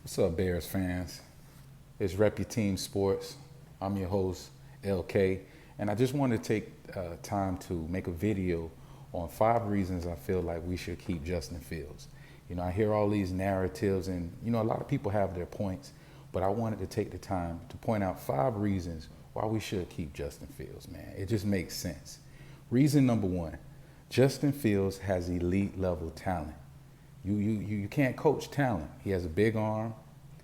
What's up, Bears fans? It's Rep Your Team Sports. I'm your host, LK, and I just wanted to take time to make a video on 5 reasons I feel like we should keep Justin Fields. I hear all these narratives, and a lot of people have their points, but I wanted to take the time to point out 5 reasons why we should keep Justin Fields, man. It just makes sense. Reason number one, Justin Fields has elite level talent. You can't coach talent. He has a big arm.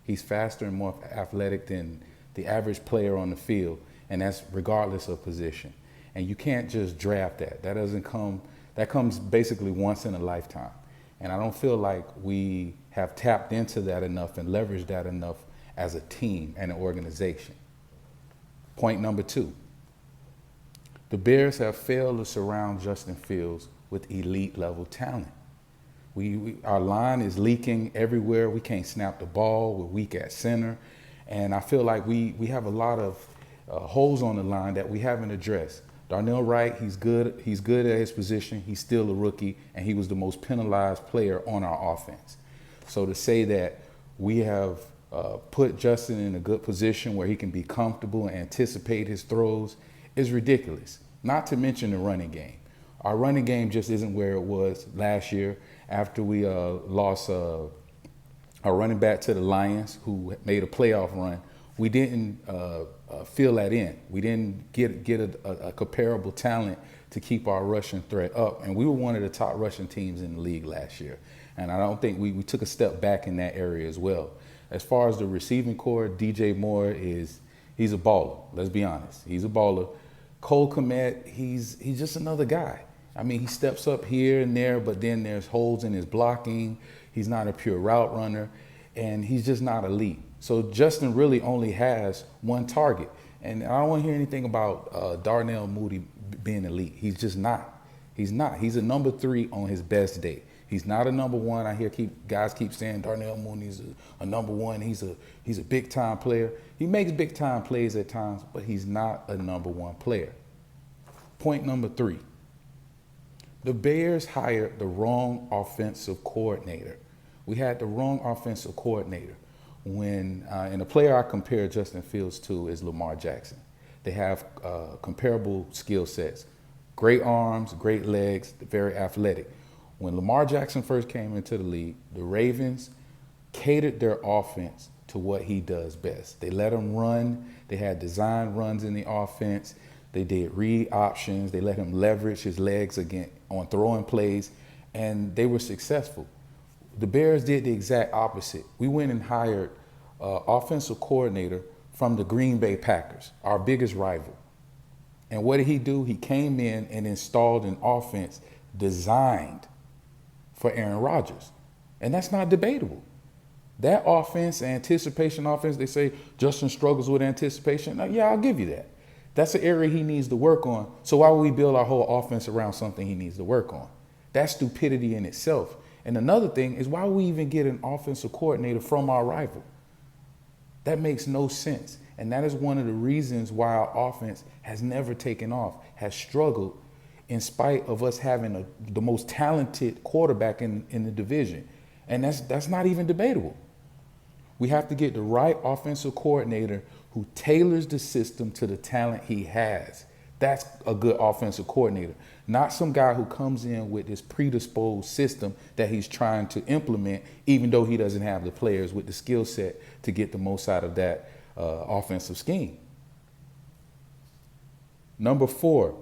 He's faster and more athletic than the average player on the field, and that's regardless of position. And you can't just draft that. That comes basically once in a lifetime. And I don't feel like we have tapped into that enough and leveraged that enough as a team and an organization. Point number two, the Bears have failed to surround Justin Fields with elite level talent. Our line is leaking everywhere. We can't snap the ball. We're weak at center. And I feel like we have a lot of holes on the line that we haven't addressed. Darnell Wright, he's good. He's good at his position. He's still a rookie, and he was the most penalized player on our offense. So to say that we have put Justin in a good position where he can be comfortable and anticipate his throws is ridiculous. Not to mention the running game. Our running game just isn't where it was last year after we lost our running back to the Lions, who made a playoff run. We didn't fill that in. We didn't get a comparable talent to keep our rushing threat up. And we were one of the top rushing teams in the league last year. And I don't think we took a step back in that area as well. As far as the receiving core, DJ Moore he's a baller. Let's be honest. He's a baller. Cole Kmet, he's just another guy. I mean, he steps up here and there, but then there's holes in his blocking. He's not a pure route runner, and he's just not elite. So Justin really only has one target. And I don't want to hear anything about Darnell Mooney being elite. He's just not. He's not. He's a number 3 on his best day. He's not a number 1. I hear guys keep saying Darnell Mooney's a number 1. He's a big time player. He makes big time plays at times, but he's not a number 1 player. Point number 3. The Bears hired the wrong offensive coordinator. We had the wrong offensive coordinator. And the player I compare Justin Fields to is Lamar Jackson. They have comparable skill sets. Great arms, great legs, very athletic. When Lamar Jackson first came into the league, the Ravens catered their offense to what he does best. They let him run. They had design runs in the offense. They did read options. They let him leverage his legs again on throwing plays, and they were successful. The Bears did the exact opposite. We went and hired an offensive coordinator from the Green Bay Packers, our biggest rival. And what did he do? He came in and installed an offense designed for Aaron Rodgers. And that's not debatable. That offense, anticipation offense, they say Justin struggles with anticipation. Now, yeah, I'll give you that. That's an area he needs to work on. So why would we build our whole offense around something he needs to work on? That's stupidity in itself. And another thing is, why would we even get an offensive coordinator from our rival? That makes no sense. And that is one of the reasons why our offense has never taken off, has struggled in spite of us having the most talented quarterback in the division. And that's not even debatable. We have to get the right offensive coordinator who tailors the system to the talent he has. That's a good offensive coordinator, not some guy who comes in with this predisposed system that he's trying to implement, even though he doesn't have the players with the skill set to get the most out of that offensive scheme. Number 4,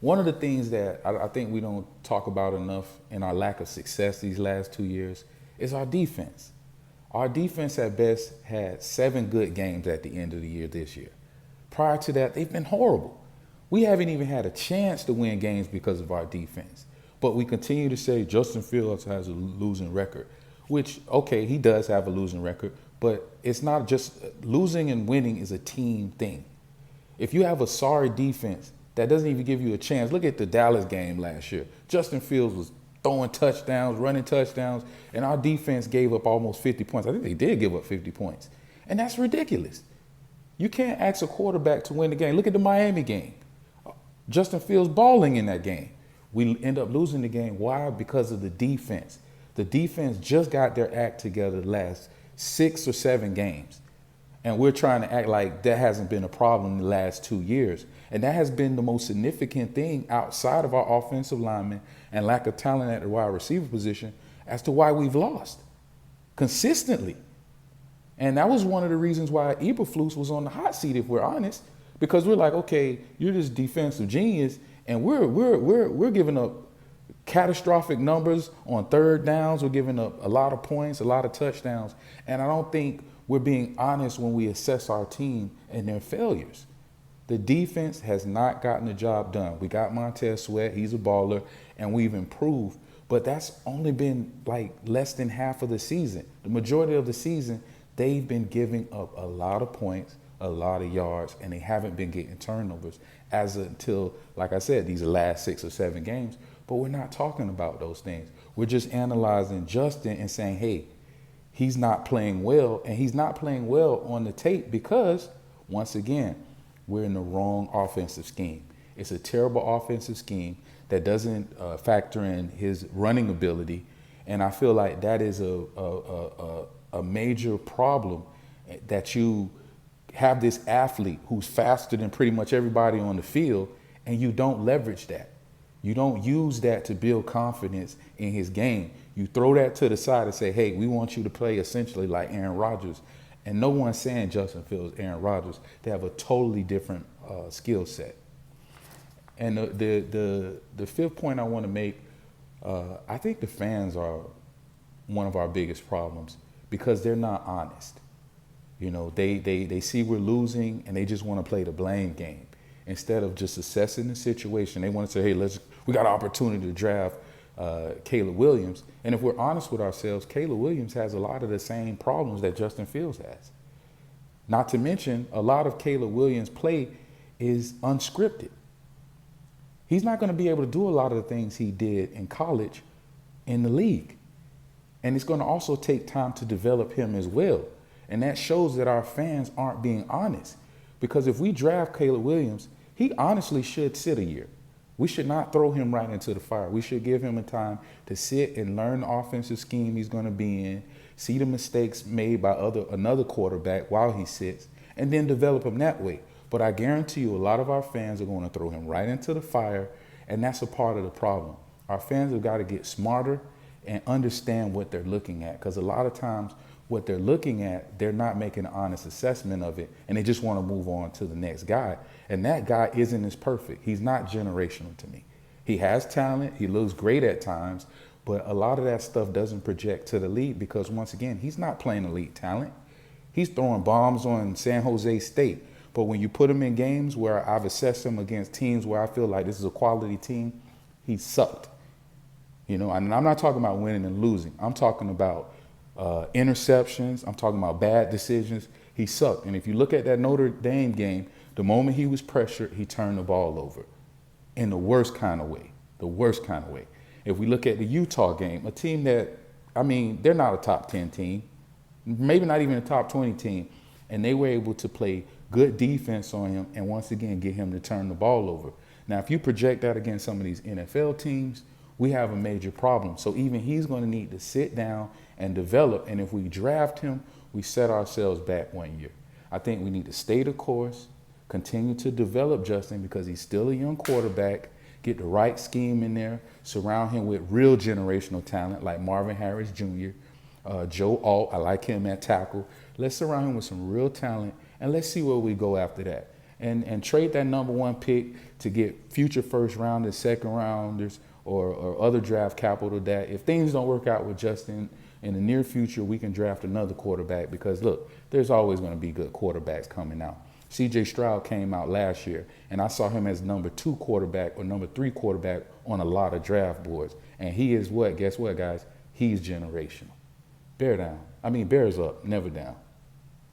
one of the things that I think we don't talk about enough in our lack of success these last 2 years is our defense. Our defense at best had 7 good games at the end of the year this year. Prior to that, they've been horrible. We haven't even had a chance to win games because of our defense. But we continue to say Justin Fields has a losing record, which, okay, he does have a losing record, but it's not just losing and winning is a team thing. If you have a sorry defense that doesn't even give you a chance, look at the Dallas game last year. Justin Fields was throwing touchdowns, running touchdowns, and our defense gave up almost 50 points. I think they did give up 50 points. And that's ridiculous. You can't ask a quarterback to win the game. Look at the Miami game. Justin Fields balling in that game. We end up losing the game. Why? Because of the defense. The defense just got their act together the last 6 or 7 games. And we're trying to act like that hasn't been a problem in the last 2 years. And that has been the most significant thing outside of our offensive linemen and lack of talent at the wide receiver position as to why we've lost consistently. And that was one of the reasons why Eberflus was on the hot seat, if we're honest, because we're like, okay, you're this defensive genius, and we're giving up catastrophic numbers on third downs. We're giving up a lot of points, a lot of touchdowns, and I don't think we're being honest when we assess our team and their failures. The defense has not gotten the job done. We got Montez Sweat, he's a baller, and we've improved, but that's only been like less than half of the season. The majority of the season, they've been giving up a lot of points, a lot of yards, and they haven't been getting turnovers until, like I said, these last 6 or 7 games. But we're not talking about those things. We're just analyzing Justin and saying, hey, he's not playing well, and he's not playing well on the tape because, once again, we're in the wrong offensive scheme. It's a terrible offensive scheme that doesn't factor in his running ability, and I feel like that is a major problem, that you have this athlete who's faster than pretty much everybody on the field, and you don't leverage that. You don't use that to build confidence in his game. You throw that to the side and say, hey, we want you to play essentially like Aaron Rodgers. And no one's saying Justin Fields, Aaron Rodgers. They have a totally different skill set. And the fifth point I want to make, I think the fans are one of our biggest problems because they're not honest. You know, they see we're losing and they just want to play the blame game. Instead of just assessing the situation, they want to say, hey, we got an opportunity to draft Caleb Williams. And if we're honest with ourselves, Caleb Williams has a lot of the same problems that Justin Fields has. Not to mention, a lot of Caleb Williams' play is unscripted. He's not going to be able to do a lot of the things he did in college in the league. And it's going to also take time to develop him as well. And that shows that our fans aren't being honest. Because if we draft Caleb Williams, he honestly should sit a year. We should not throw him right into the fire. We should give him a time to sit and learn the offensive scheme he's going to be in, see the mistakes made by another quarterback while he sits, and then develop him that way. But I guarantee you a lot of our fans are going to throw him right into the fire, and that's a part of the problem. Our fans have got to get smarter and understand what they're looking at, because a lot of times what they're looking at, they're not making an honest assessment of it, and they just want to move on to the next guy. And that guy isn't as perfect. He's not generational to me. He has talent. He looks great at times, but a lot of that stuff doesn't project to the league because, once again, he's not playing elite talent. He's throwing bombs on San Jose State. But when you put him in games where I've assessed him against teams where I feel like this is a quality team, he sucked. You know, and I'm not talking about winning and losing. I'm talking about interceptions. I'm talking about bad decisions. He sucked. And if you look at that Notre Dame game, the moment he was pressured, he turned the ball over in the worst kind of way, If we look at the Utah game, a team that, I mean, they're not a top 10 team, maybe not even a top 20 team, and they were able to play good defense on him and once again get him to turn the ball over. Now, if you project that against some of these NFL teams, we have a major problem. So even he's going to need to sit down and develop. And if we draft him, we set ourselves back 1 year. I think we need to stay the course, continue to develop Justin because he's still a young quarterback, get the right scheme in there, surround him with real generational talent like Marvin Harris Jr., Joe Alt, I like him at tackle. Let's surround him with some real talent, and let's see where we go after that. And trade that number 1 pick to get future first rounders, second rounders, or other draft capital that if things don't work out with Justin in the near future, we can draft another quarterback because, look, there's always going to be good quarterbacks coming out. C.J. Stroud came out last year, and I saw him as number 2 quarterback or number 3 quarterback on a lot of draft boards. And he is what? Guess what, guys? He's generational. Bears up, never down.